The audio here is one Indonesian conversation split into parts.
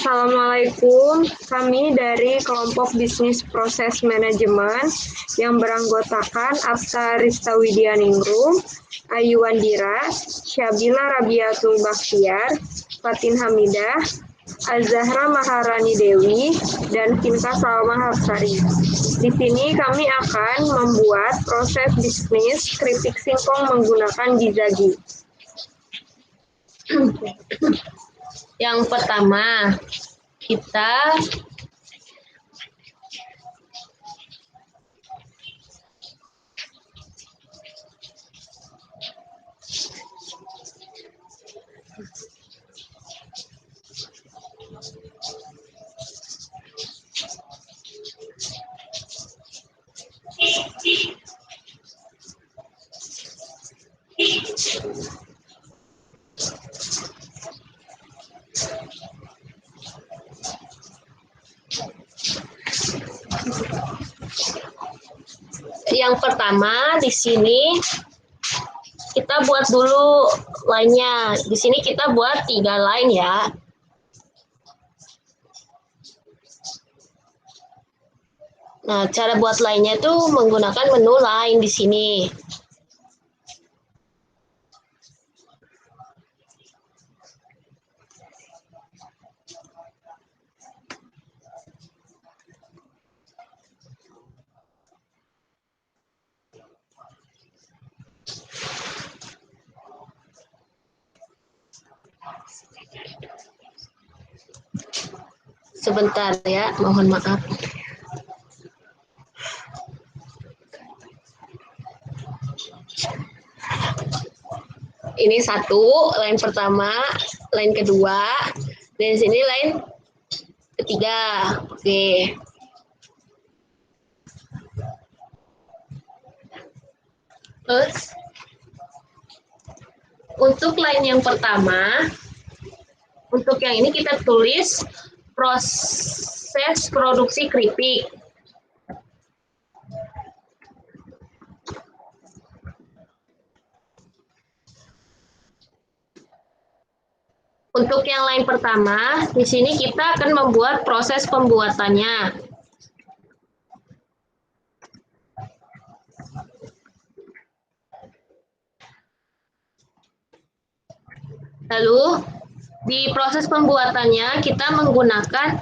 Assalamualaikum, kami dari kelompok bisnis proses manajemen yang beranggotakan Afsa Rista Widianingrum, Ayu Wandira, Syabila Rabiatul Bakhtiar, Fatin Hamidah, Azahra Maharani Dewi, dan Cinta Salma Hafsari. Di sini kami akan membuat proses bisnis keripik singkong menggunakan Gizagi. Yang pertama, kita di sini kita buat dulu line-nya. Di sini kita buat 3 line ya. Nah, cara buat line-nya itu menggunakan menu line di sini. Sebentar ya, mohon maaf. Ini satu, line pertama, line kedua, dan sini line ketiga. Oke. Terus, untuk line yang pertama, untuk yang ini kita tulis proses produksi keripik. Untuk yang line pertama, di sini kita akan membuat proses pembuatannya. Lalu, di proses pembuatannya kita menggunakan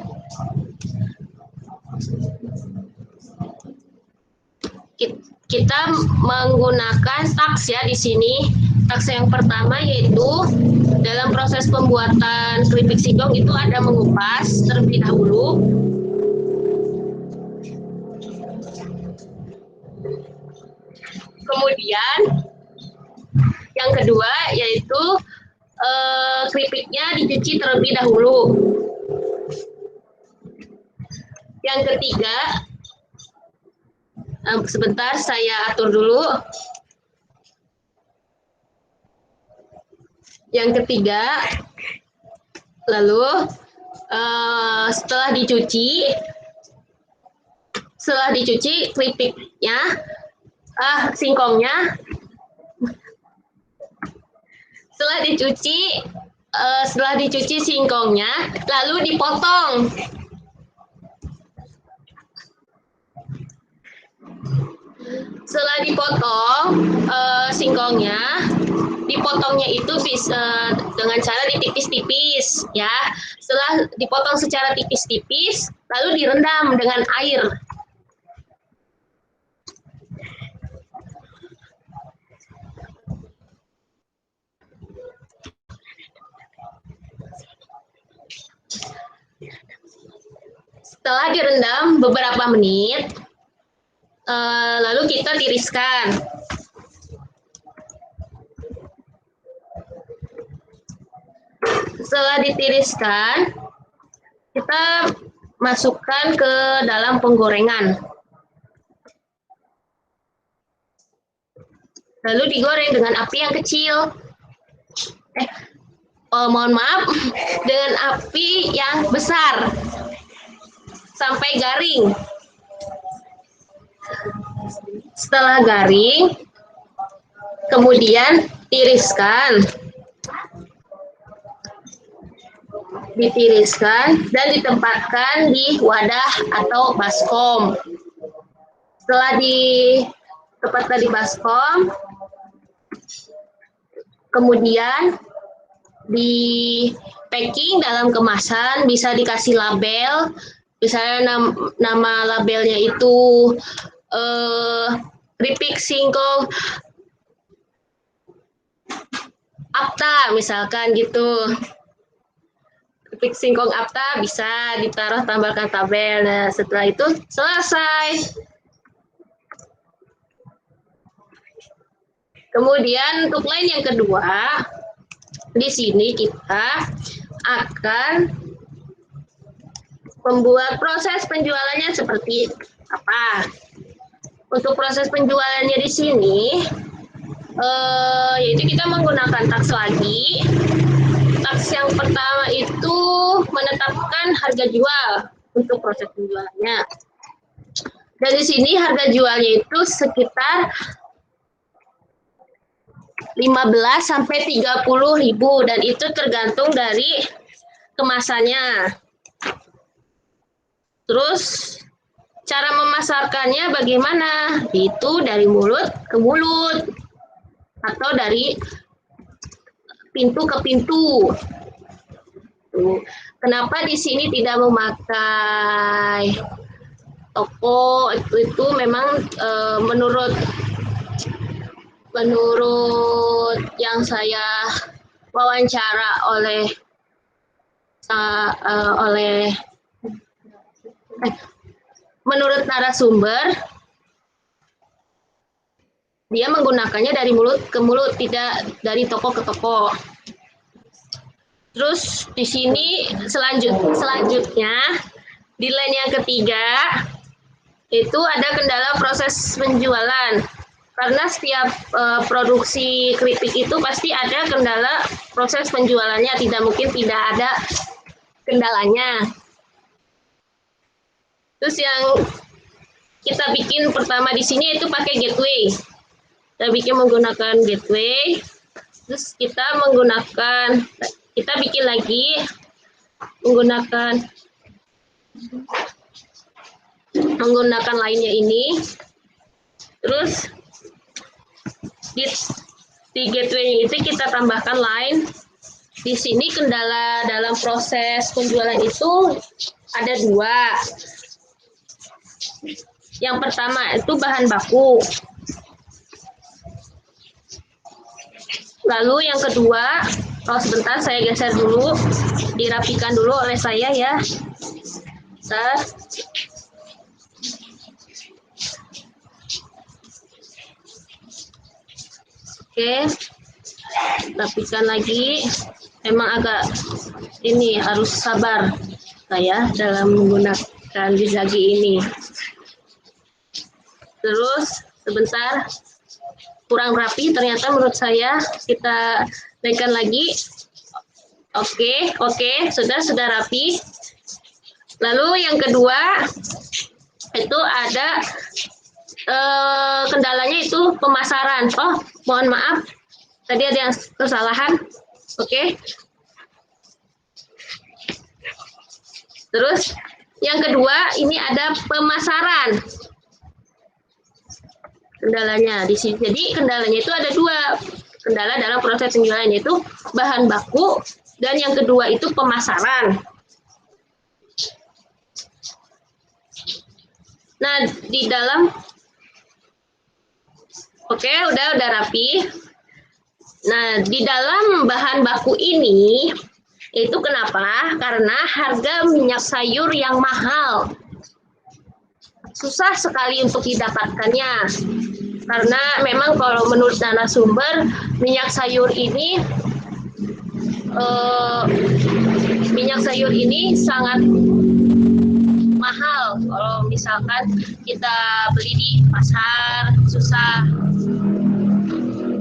taks ya di sini. Taks yang pertama yaitu dalam proses pembuatan keripik singkong itu ada mengupas terlebih dahulu. Kemudian yang kedua yaitu keripiknya dicuci terlebih dahulu. Yang ketiga, sebentar saya atur dulu. Yang ketiga, lalu setelah dicuci keripiknya, singkongnya, setelah dicuci singkongnya, lalu dipotong. Setelah dipotong singkongnya, dipotongnya itu bisa dengan cara ditipis-tipis ya. Setelah dipotong secara tipis-tipis, lalu direndam dengan air. Setelah direndam beberapa menit, lalu kita tiriskan. Setelah ditiriskan, kita masukkan ke dalam penggorengan. Lalu digoreng dengan api yang kecil. Mohon maaf, dengan api yang besar sampai garing. Setelah garing, kemudian tiriskan. ditiriskan dan ditempatkan di wadah atau baskom. Setelah ditempatkan di baskom, kemudian di packing dalam kemasan, bisa dikasih label, misalnya nama labelnya itu keripik singkong Apta misalkan gitu. Keripik singkong Apta bisa ditaruh, tambahkan tabel. Nah, setelah itu selesai. Kemudian untuk line yang kedua, di sini kita akan membuat proses penjualannya seperti apa. Untuk proses penjualannya di sini, yaitu kita menggunakan tax lagi. Tax yang pertama itu menetapkan harga jual untuk proses penjualannya. Dan di sini harga jualnya itu sekitar 15 sampai 30.000 dan itu tergantung dari kemasannya. Terus cara memasarkannya bagaimana? Itu dari mulut ke mulut atau dari pintu ke pintu. Kenapa di sini tidak memakai toko? Itu memang menurut yang saya wawancara menurut narasumber, dia menggunakannya dari mulut ke mulut, tidak dari toko ke toko. Terus di sini selanjutnya di line yang ketiga itu ada kendala proses penjualan. Karena setiap produksi keripik itu pasti ada kendala proses penjualannya, tidak mungkin tidak ada kendalanya. Terus yang kita bikin pertama di sini itu pakai gateway. Kita bikin menggunakan gateway. Terus kita bikin lagi menggunakan lainnya ini. Terus di gateway itu kita tambahkan line. Di sini kendala dalam proses penjualan itu ada dua. Yang pertama itu bahan baku. Lalu yang kedua, sebentar saya geser dulu, dirapikan dulu oleh saya ya. Bentar. Oke, rapikan lagi. Memang agak ini harus sabar saya dalam menggunakan bizagi ini. Terus sebentar, kurang rapi ternyata menurut saya. Kita naikkan lagi. Oke, sudah rapi. Lalu yang kedua itu ada kendalanya itu pemasaran. Oh, mohon maaf, tadi ada yang kesalahan. Oke. Terus yang kedua ini ada pemasaran. Kendalanya di sini. Jadi kendalanya itu ada dua. Kendala dalam proses penjualan yaitu bahan baku dan yang kedua itu pemasaran. Nah, di dalam udah rapi. Nah, di dalam bahan baku ini itu kenapa? Karena harga minyak sayur yang mahal. Susah sekali untuk didapatkannya. Karena memang kalau menurut narasumber, minyak sayur ini sangat mahal. Kalau misalkan kita beli di pasar, susah.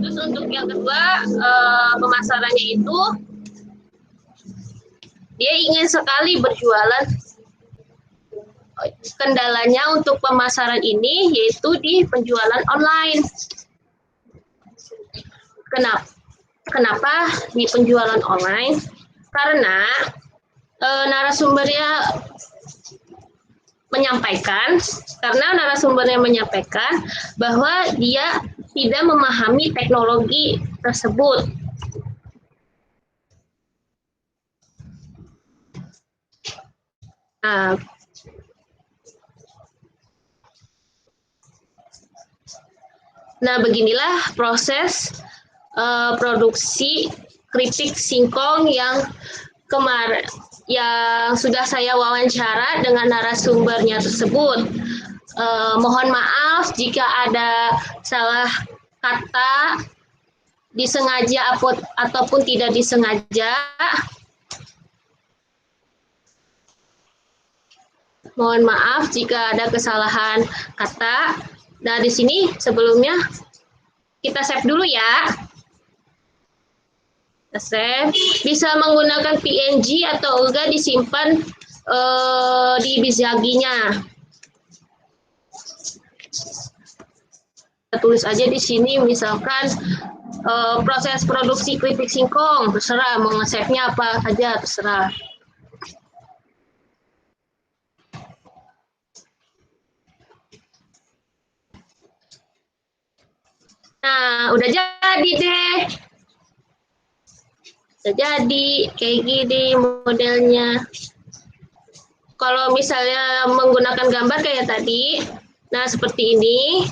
Terus untuk yang kedua, pemasarannya itu dia ingin sekali berjualan. Kendalanya untuk pemasaran ini yaitu di penjualan online. Kenapa di penjualan online? Karena narasumbernya menyampaikan, karena narasumbernya menyampaikan bahwa dia tidak memahami teknologi tersebut. Nah, beginilah proses produksi keripik singkong yang kemarin yang sudah saya wawancara dengan narasumbernya tersebut. Mohon maaf jika ada salah kata, disengaja ataupun tidak disengaja. Mohon maaf jika ada kesalahan kata. Nah, di sini sebelumnya kita save dulu ya. Kita save. Bisa menggunakan PNG atau enggak disimpan di Bizagi-nya. Kita tulis aja di sini misalkan proses produksi keripik singkong, terserah mau nge-save-nya apa saja, terserah. Nah, udah jadi deh. Udah jadi, kayak gini modelnya. Kalau misalnya menggunakan gambar kayak tadi, nah seperti ini.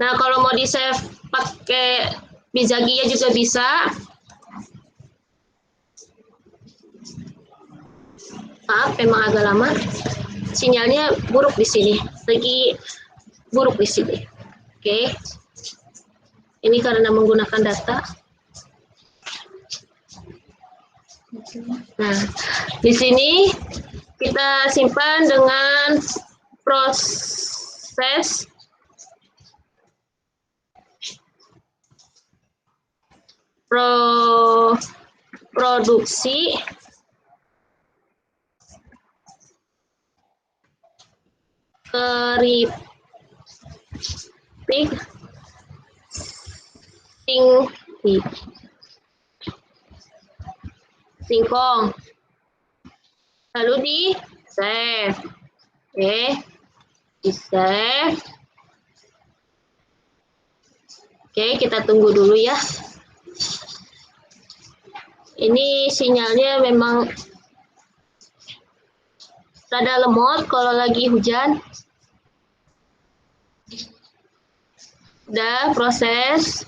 Nah, kalau mau di-save pakai Bizagi-nya juga bisa. Maaf, memang agak lama. Sinyalnya buruk di sini. Lagi buruk di sini. Oke. Ini karena menggunakan data. Nah, di sini kita simpan dengan proses produksi keripik singkong, lalu di save. Oke, di save. Oke, kita tunggu dulu ya. Ini sinyalnya memang rada lemot kalau lagi hujan. Udah proses.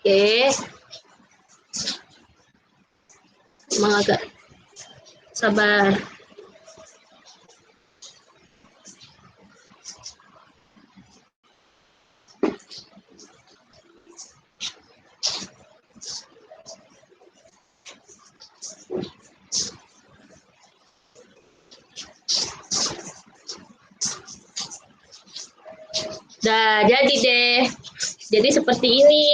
Oke. Emang agak sabar. Nah, jadi deh. Jadi seperti ini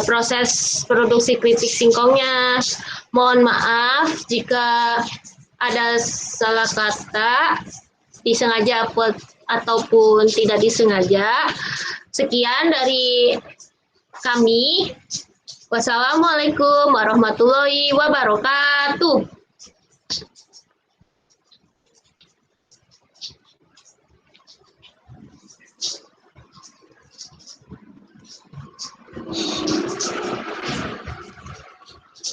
proses produksi keripik singkongnya. Mohon maaf jika ada salah kata, disengaja ataupun tidak disengaja. Sekian dari kami. Wassalamualaikum warahmatullahi wabarakatuh.